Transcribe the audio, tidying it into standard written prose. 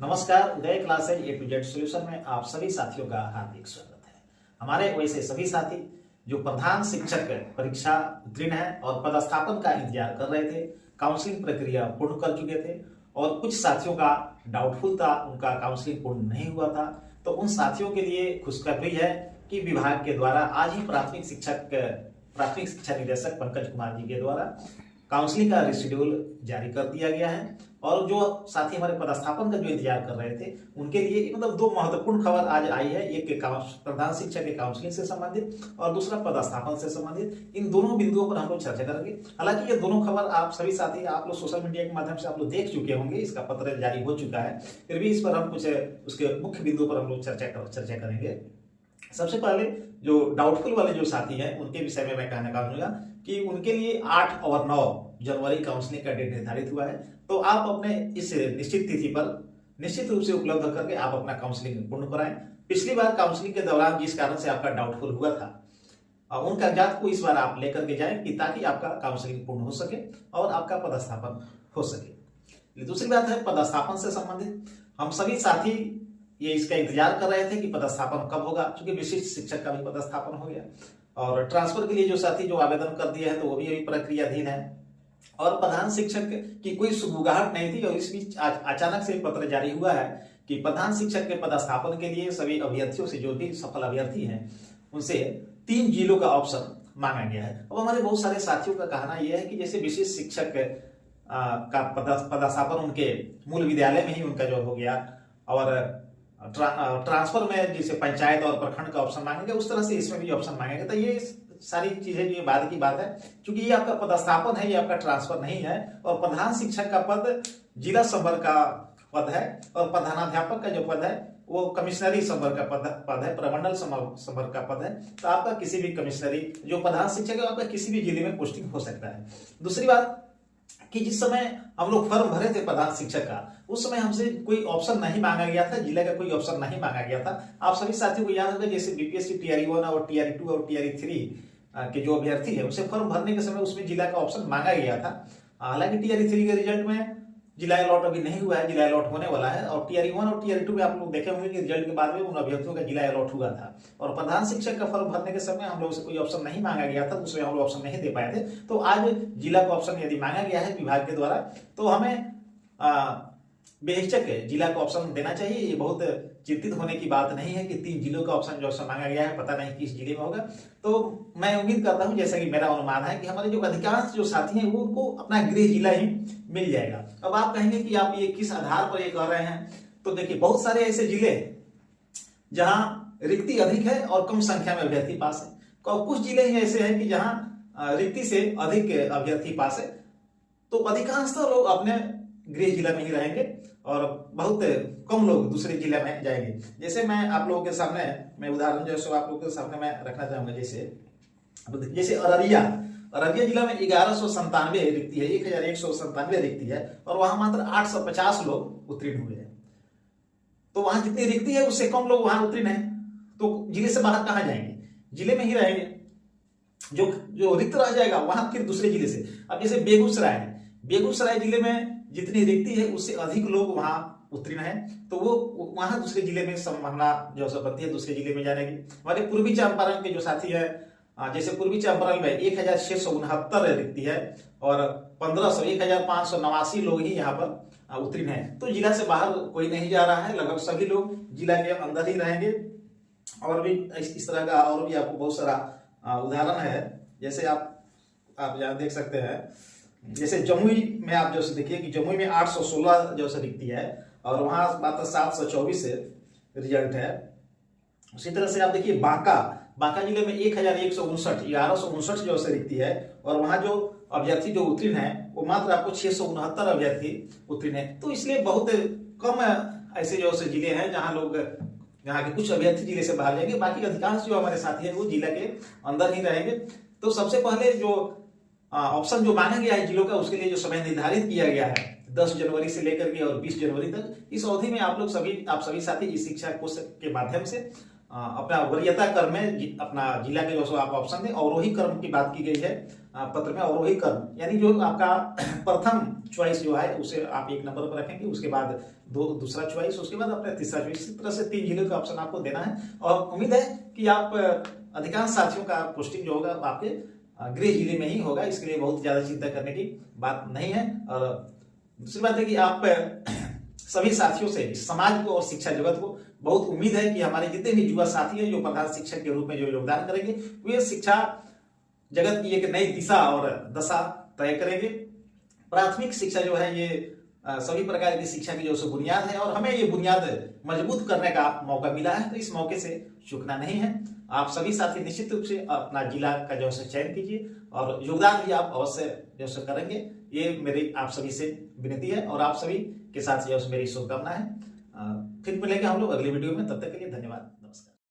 नमस्कार, Uday classes A to Z solution में आप सभी साथियों का हार्दिक स्वागत है। हमारे वैसे सभी साथी जो प्रधान शिक्षक परीक्षा उत्तीर्ण है और पदस्थापन का इंतजार कर रहे थे, काउंसलिंग प्रक्रिया पूर्ण कर चुके थे और कुछ साथियों का डाउटफुल था, उनका काउंसलिंग पूर्ण नहीं हुआ था, तो उन साथियों के लिए खुशखबरी है कि विभाग के द्वारा आज ही प्राथमिक शिक्षा निदेशक पंकज कुमार जी के द्वारा काउंसलिंग का शेड्यूल जारी कर दिया गया है। और जो साथी हमारे पदस्थापन का जो इंतजार कर रहे थे उनके लिए मतलब दो महत्वपूर्ण खबर आज आई है। एक प्रधान शिक्षक के काउंसलिंग से संबंधित और दूसरा पदस्थापन से संबंधित। इन दोनों बिंदुओं पर हम लोग चर्चा करेंगे। हालांकि ये दोनों खबर आप सभी साथी आप लोग सोशल मीडिया के माध्यम से आप लोग देख चुके होंगे, इसका पत्र जारी हो चुका है, फिर भी इस पर हम कुछ उसके मुख्य बिंदुओं पर हम लोग चर्चा करेंगे। सबसे पहले जो डाउटफुल वाले जो साथी हैं उनके विषय में मैं कहना चाहूंगा कि उनके लिए 8 और 9 जनवरी काउंसलिंग का डेट निर्धारित हुआ है। तो आप अपने इस निश्चित तिथि पर निश्चित रूप से उपलब्ध करके आप अपना काउंसलिंग पूर्ण कराएं। पिछली बार काउंसलिंग के दौरान जिस कारण से आपका डाउटफुल हुआ था उन कागजात को इस बार आप लेकर के जाएं कि ताकि आपका काउंसलिंग पूर्ण हो सके और आपका पदस्थापन हो सके। दूसरी बात है पदस्थापन से संबंधित। हम सभी साथी ये इसका इंतजार कर रहे थे कि पदस्थापन कब होगा, क्योंकि विशिष्ट शिक्षक का भी पदस्थापन हो गया और ट्रांसफर के लिए जो साथी जो आवेदन कर दिया है तो वो भी अभी प्रक्रियाधीन है और प्रधान शिक्षक की कोई सुगबुगाहट नहीं थी। और इस बीच अचानक से पत्र जारी हुआ है कि प्रधान शिक्षक के पदस्थापन के लिए सभी अभ्यर्थियों से जो भी सफल अभ्यर्थी हैं उनसे 3 जिलों का ऑप्शन मांगा गया है। अब हमारे बहुत सारे साथियों का कहना यह है कि जैसे विशिष्ट शिक्षक का पदस्थापन उनके मूल विद्यालय में ही उनका जो हो गया और ट्रांसफर में जैसे पंचायत और प्रखंड का ऑप्शन मांगेंगे उस तरह से इसमें भी ऑप्शन मांगेंगे। तो ये सारी चीजें ये बाद की बात है, क्योंकि ये आपका पदस्थापन है, ये आपका ट्रांसफर नहीं है। और प्रधान शिक्षक का पद जिला संवर्ग का पद है और प्रधानाध्यापक का जो पद है वो कमिश्नरी संवर्ग का पद है, प्रमंडल संवर्ग का पद है। तो आपका किसी भी कमिश्नरी जो प्रधान शिक्षक है आपका किसी भी जिले में पोस्टिंग हो सकता है। दूसरी बात कि जिस समय हम लोग फॉर्म भरे थे प्रधान शिक्षक का उस समय हमसे कोई ऑप्शन नहीं मांगा गया था, जिले का कोई ऑप्शन नहीं मांगा गया था। आप सभी साथियों को याद होगा जैसे बीपीएससी टीआरई 1 और टीआरई 2 और टीआरई 3 के जो अभ्यर्थी है उसे फॉर्म भरने के समय उसमें जिला का ऑप्शन मांगा गया था। हालांकि टीआरई 3 के रिजल्ट में जिला अलॉट अभी नहीं हुआ है, जिला अलॉट होने वाला है। और टीआरई 1 और टीआरई 2 में आप लोग देखे होंगे कि रिजल्ट के बाद में उन अभ्यर्थियों का जिला अलॉट हुआ था। और प्रधान शिक्षक का फॉर्म भरने के समय हम लोग से कोई ऑप्शन नहीं मांगा गया था, उसमें हम लोग ऑप्शन नहीं दे पाए थे। तो आज जिला का ऑप्शन यदि मांगा गया है विभाग के द्वारा तो हमें बेहिचक जिला का ऑप्शन देना चाहिए। ये बहुत चिंतित होने की बात नहीं है कि 3 जिलों का ऑप्शन जो मांगा गया है पता नहीं किस जिले में होगा। तो मैं उम्मीद करता हूं, जैसा कि मेरा अनुमान है कि हमारे जो अधिकांश जो साथी हैं वो उनको अपना गृह जिला ही मिल जाएगा। अब आप कहेंगे कि आप ये किस आधार पर ये कह रहे हैं, तो देखिए बहुत सारे ऐसे जिले हैं जहां रिक्ति अधिक है और कम संख्या में अभ्यर्थी पास है, और कुछ जिले ही ऐसे हैं कि जहां रिक्ति से अधिक अभ्यर्थी पास है। तो अधिकांशतः लोग अपने गृह जिला में ही रहेंगे और बहुत कम लोग दूसरे जिले में जाएंगे। जैसे मैं आप लोगों के सामने मैं उदाहरण जैसे आप लोगों के सामने मैं रखना चाहूंगा, जैसे अररिया जिला में 1197 रिक्ति है, 1197 रिक्ति है और वहां मात्र 850 लोग उत्तीर्ण हुए हैं। तो वहां जितनी रिक्ति है उससे कम लोग वहां उत्तीर्ण है, तो जिले से बाहर कहां जाएंगे, जिले में ही रहेंगे। जो रिक्त रह जाएगा वहां फिर दूसरे जिले से। अब जैसे बेगूसराय जिले में जितनी रिक्ति है उससे अधिक लोग वहां उत्तीर्ण हैं, तो वो वहां दूसरे जिले में संभावना जो बनती है दूसरे जिले में जाने की। हमारे पूर्वी चंपारण के जो साथी है जैसे पूर्वी चंपारण में 1669 रिक्ति है और 1589 लोग ही यहाँ पर उत्तीर्ण हैं। तो जिला से बाहर कोई नहीं जा रहा है, लगभग सभी लोग जिला के अंदर ही रहेंगे। और भी इस तरह का और भी आपको बहुत सारा उदाहरण है। जैसे आप यहाँ देख सकते हैं, जैसे जमुई में आप जैसे देखिए कि जमुई में 816 जो रिक्ति है और वहां मात्र 724 रिजल्ट है। उसी तरह से आप देखिए बांका जिले में 1159 जो रिक्ति है और वहां जो अभ्यर्थी जो उत्तीर्ण है वो मात्र आपको 669 अभ्यर्थी उत्तीर्ण है। तो इसलिए बहुत कम ऐसे जो जिले हैं जहाँ के कुछ अभ्यर्थी जिले से बाहर जाएंगे, बाकी अधिकांश जो हमारे साथी है वो जिला के अंदर ही रहेंगे। तो सबसे पहले जो ऑप्शन जो मांगा गया है जिलों का उसके लिए जो समय निर्धारित किया गया है 10 जनवरी से लेकर के और 20 जनवरी तक, इस अवधि में आप सभी साथी इस शिक्षा कोष के माध्यम से अपना वरीयता कर्म में अपना जिला के जो सो आप ऑप्शन दें। अवरोही कर्म की बात की गई है पत्र में। अवरोही कर्म यानी जो आपका प्रथम चॉइस जो है उसे आप 1 नंबर पर रखेंगे, उसके बाद दूसरा चॉइस, उसके बाद अपना तीसरा चॉइस। इस तरह से 3 जिलों का ऑप्शन आपको देना है और उम्मीद है कि आप अधिकांश साथियों का पोस्टिंग जो होगा आपके गृह जिले में ही होगा। इसके लिए बहुत ज्यादा चिंता करने की बात नहीं है। और दूसरी बात है कि आप सभी साथियों से, समाज को और शिक्षा जगत को बहुत उम्मीद है कि हमारे जितने भी युवा साथी हैं जो प्रधान शिक्षक के रूप में जो योगदान करेंगे, वे शिक्षा जगत की एक नई दिशा और दशा तय करेंगे। प्राथमिक शिक्षा जो है ये सभी प्रकार की शिक्षा की जो बुनियाद है और हमें ये बुनियाद मजबूत करने का मौका मिला है, तो इस मौके से चूकना नहीं है। आप सभी साथी निश्चित रूप से अपना जिला का जो है चयन कीजिए और योगदान भी आप अवश्य जो है करेंगे। ये मेरी आप सभी से विनती है और आप सभी के साथ जो मेरी शुभकामना है। फिर मिलेंगे हम लोग अगली वीडियो में, तब तक के लिए धन्यवाद।